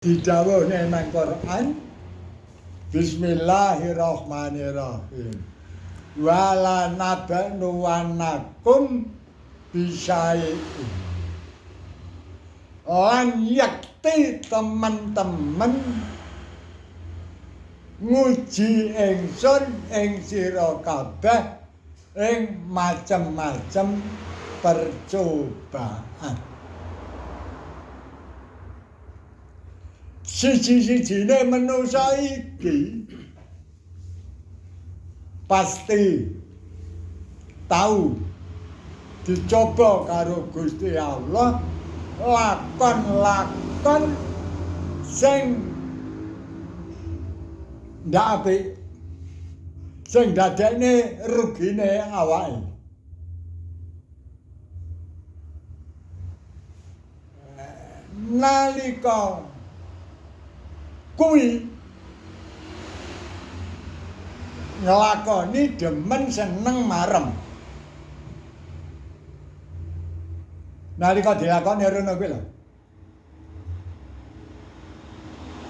didhawuhne nang Quran Bismillahirrahmanirrahim wala naba'nuwanakum bisai'in lan yakti teman-teman nguji ingsun ing sira kabeh ing macem-macem percobaan. Siji-sijine manusa iki pasti tahu dicoba karo Gusti Allah lakon-lakon sing ndak apik sing dadekne rugine awake. Nalika kuwi nglakoni demen seneng marem. Nalika dilakoni rono kuwi lho.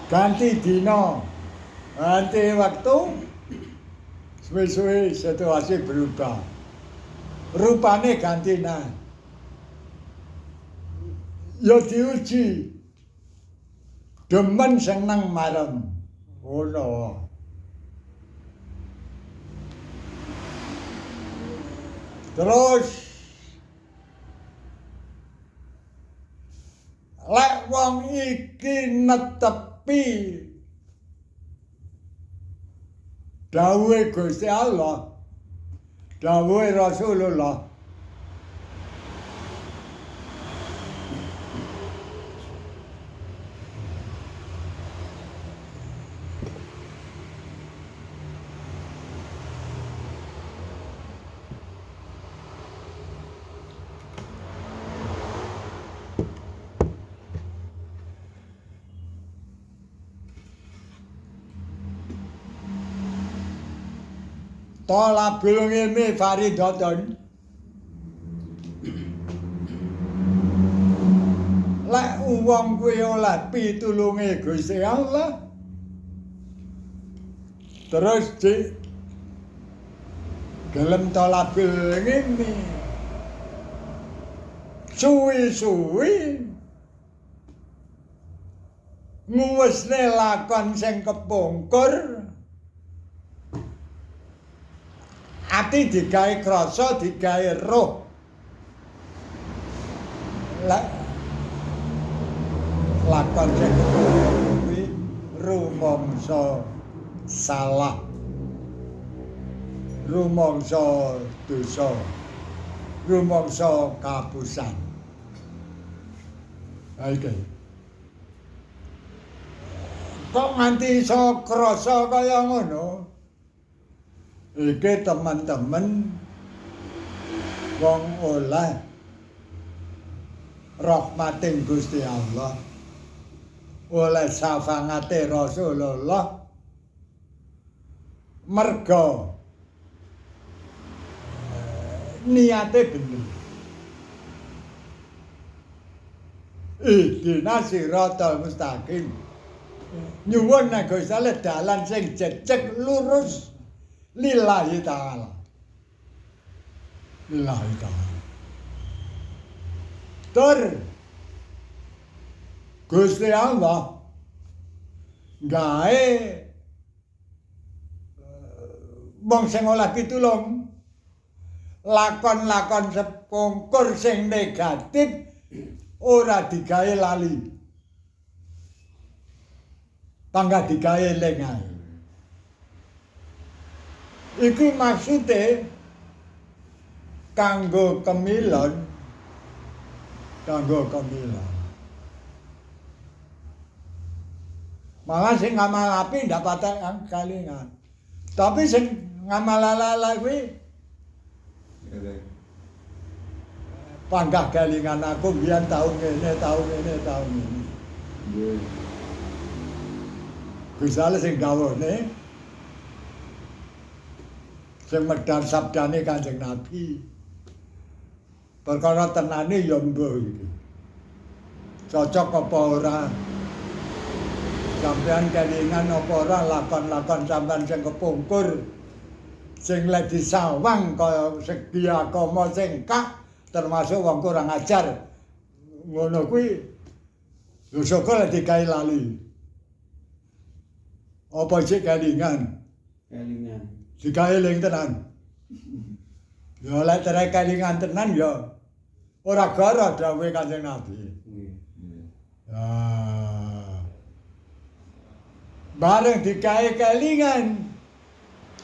Ganti dina, ganti waktu, suwe-suwe situasi berubah. Rupane ganti nah. Ya diuji. Demen seneng marem. Ngono. Terus lek wong iki netepi dawuhe Gusti Allah, dawuhe Rasulullah, Thalabul ilmi faridatun. Lek wong kuwi oleh pitulunge Gusti Allah terus gelem thalabul ilmi suwi-suwi nguwesne lakon sing kepungkur ati digawe krasa, digawe roh. Lakon sing kuwi rumangsa salah. Rumangsa dosa. Rumangsa kapusan. Ha iki. Kok nganti iso krasa kaya ngono? Iki teman-teman wong oleh rahmating Gusti Allah, oleh syafangate Rasulullah, merga niate bener. Ihdinas siratal mustaqim. Nyuwun nek Gusti Allah dalan sing jejeg lurus. Lillahi ta'ala. Lillahi ta'ala. Tur Gusti Allah gawe wong sing oleh pitulung lakon-lakon sepungkur sing negatif ora digawe lali. Panggah digawe lengae. Iku maksude kanggo kemilon. Malah sing ngamal api ndak patek kalingan. Tapi sing ngamal ala-ala kuwi panggah kalingan aku biyen tau ngene. Nggih. Gusti Allah sing dawuhne sing medhar sabdane Kanjeng Nabi. Perkara tenane ya mbuh iki. Cocok apa ora? Sampeyan kelingan apa ora lakon-lakon sampeyan sing kepungkur sing lek disawang kaya segi agama sing kak termasuk wong kurang ajar ngono kuwi lho saka lek digawe lali apa sik kelingan digawe eling tenan ya lek tere kelingan tenan ya ora gara dawuhe Kanjeng Nabi ya bareng digawe kelingan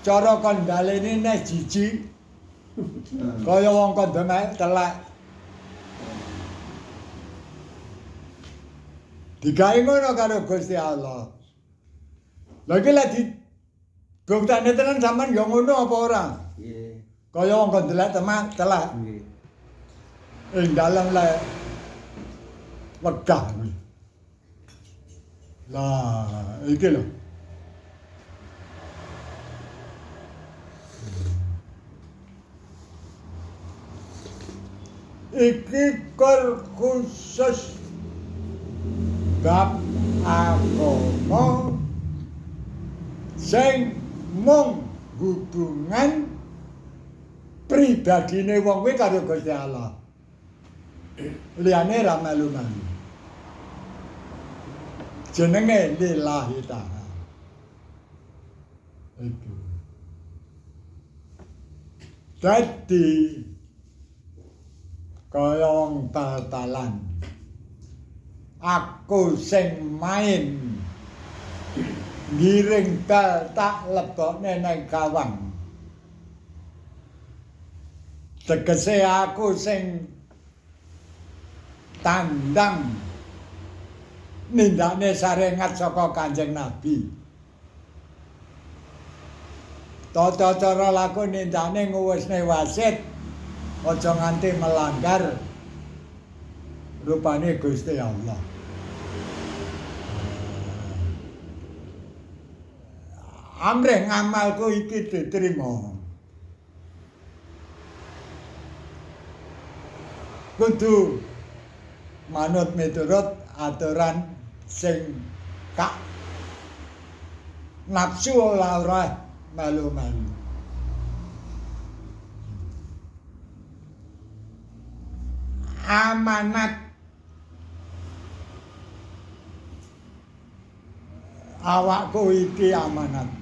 cara kandhalene nek jijik kaya wong kok demek telek digawe ngono karo Gusti Allah lha iki lek dibuktane tenan sampean ya ngono apa ora nggih kaya wong kok delek telek nggih ing dalem lek wegah lah iki lho iki khusus bab agama sing mung hubungan pribadine wong kuwi karo Gusti Allah. Liyane ra melu-melu. Jenenge lillahi ta'ala. Itu. Dadi kaya wong bal-balan. Aku sing main ngiring bal tak lebokne nang gawang. Tegese aku sing tandang nindakne sarengat saka Kanjeng Nabi. Tata cara laku nindakne nguwusne wasit aja nganti melanggar rupane Gusti Allah. Amrih ngamalku iki diterima. Kudu manut miturut aturan sing kak nafsu ora melu-melu. Amanat awakku iki amanat.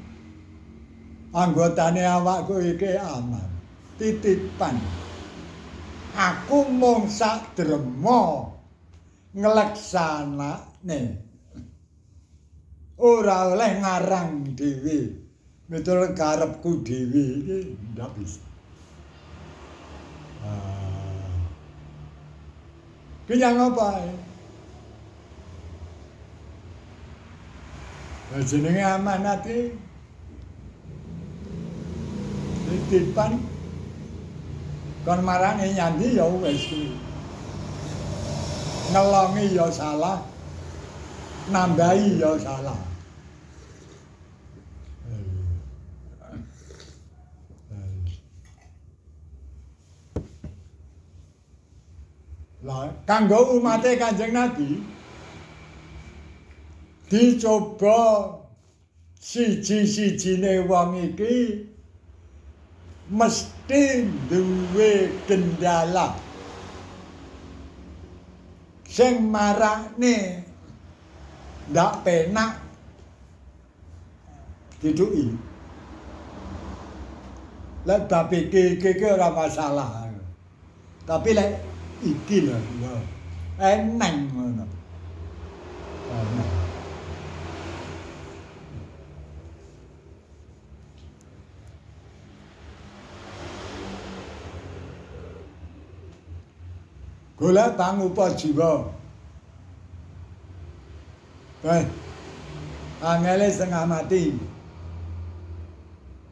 Anggotane awakku iki aman. Titipan. Aku mung sadrema ngleksanane. Ora oleh ngarang dhewe. Miturut karepku dhewe iki ndak bisa. Kenyang apa? Jenenge amanat iki titipan kon marane nyandi ya wis kuwi. Ngelongi ya salah, nambahi ya salah. Lah kanggo umate Kanjeng Nabi dicoba siji-sijine wong iki mesti duwe kendala sing marakne ndak penak diduki. Lek bab iki ora masalah. Tapi lek iki lho eneng ngono. Golek pangupa jiwa. Angele setengah mati.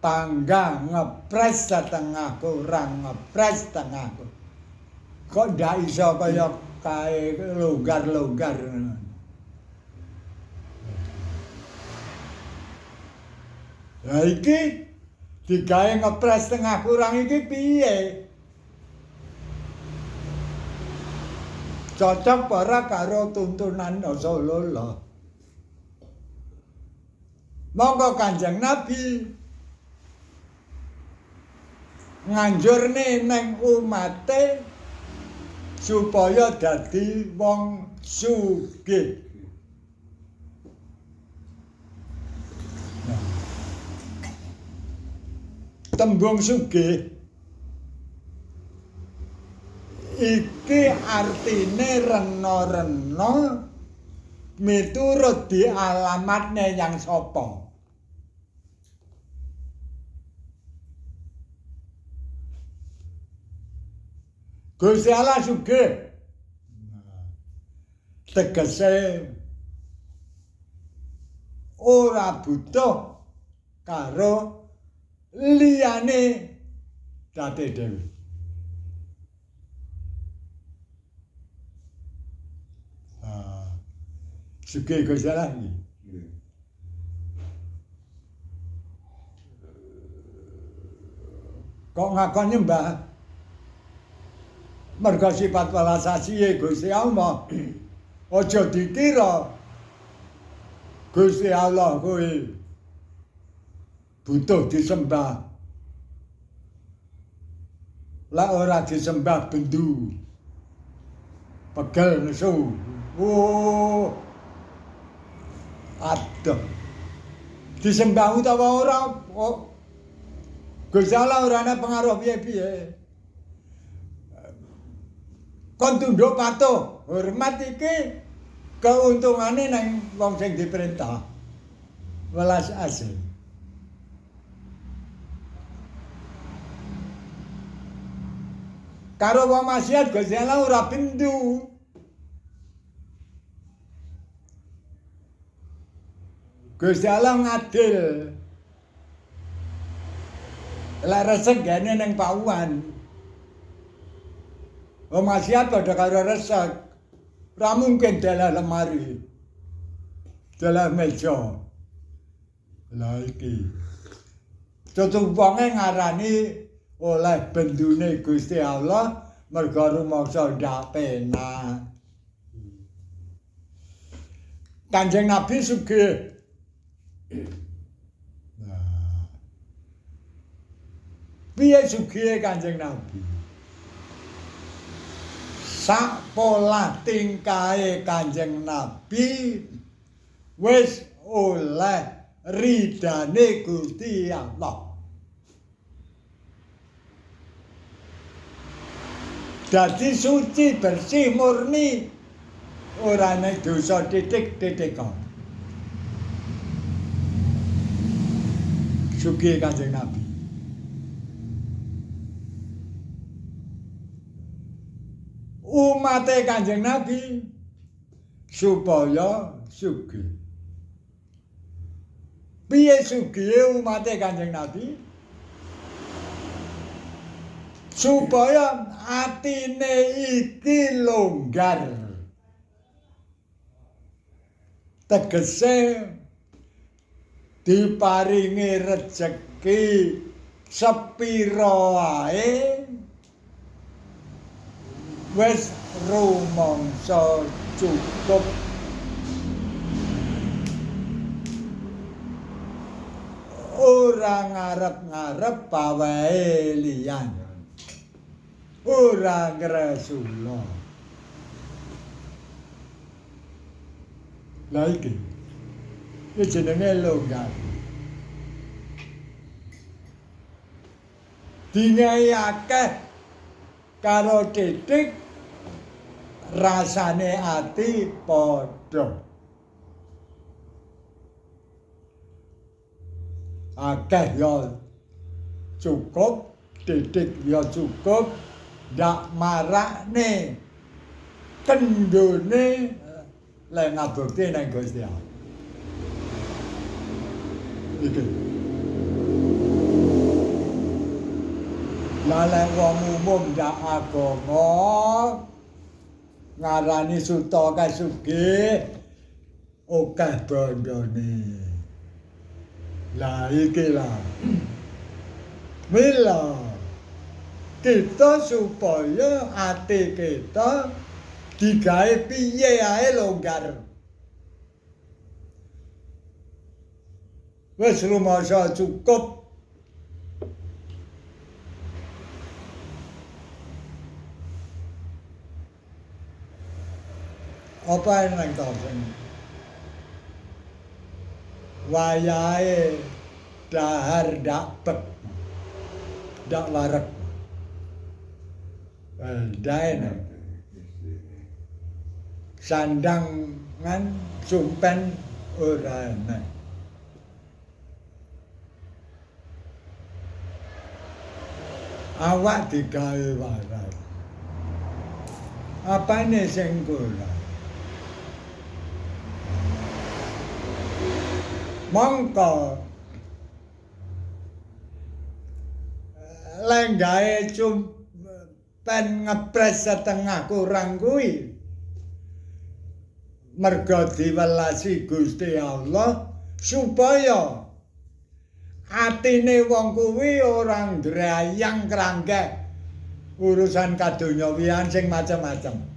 Tangga ngepres setengah kurang ngepres setengah. Kok ndak iso kaya kae longgar-longgar. Ya iki digawe ngepres setengah kurang iki piye? Cocok ora karo tuntunan Rasulullah. Monggo Kanjeng Nabi nganjurne neng umate supaya dadi wong sugih. Tembung sugih iki artine rena-rena miturut di alamatne yang sapa. Gusti Allah sugih. Tegese ora butuh karo liyane date dhewe. Sugih Gusti Allah iki. Kok ngakon nyembah? Mergo sifat welas asihe Gusti Allah. Aja dikira Gusti Allah kuwi butuh disembah. Lah ora disembah bendu. Pegel nesu. Oh. Aduh. Disembah utawa ora kok Gusti Allah ora ana pengaruh piye-piye. Kon tunduk patuh, hormat iki keuntungane nang wong sing diperintah. Welas asih. Karo wong maksiat Gusti Allah ora bendu. Gusti Allah ngadil. Lah resek gene ning pauan. Wong maksiat padha karo resek. Ora mungkin dalah lemari. Dalah meja. Lah iki. Tutuk wonge ngarani oleh bendune Gusti Allah merga rumangsa ndak penak. Kanjeng Nabi sugih. Nah. Piye sugih Kanjeng Nabi? Sak pola tingkahe Kanjeng Nabi wis oleh ridane Gusti Allah. Dadi suci, bersih, murni, ora ana dosa titik-titikan. Sugih Kanjeng Nabi. Umate Kanjeng Nabi supaya sugih. Piye sugih umate Kanjeng Nabi? Supaya atine iki longgar. Tegese diparingi rejeki sepira wae wis rumangsa cukup. Ora ngarep-ngarep pawae liyan. Ora ngresula. Lah iki jenenge longgar. Dingai akeh karo titik rasane ati padha. Akeh ya cukup, titik ya cukup, ndak marakne kendhone lek ngabukti nang Gusti Allah. Iki. Lalek wong umum ndak agama ngarani suta kasugih akeh bandane. Lah iki lah. Mila kita supaya ati kita digawe piye ae longgar. Wis rumasa cukup. Apa nang tosen? Wayahe dahar dak pek. Dak warek. Daene. Sandangan sumpen ora ana. Awak digawe waras. Apane sing kurang? Mongko lenggae pen ngepres setengah kurang kuwi merga diwelasi Gusti Allah supaya atine wong kuwi ora ndrayang kranggeh urusan kadonyawian sing macam-macam.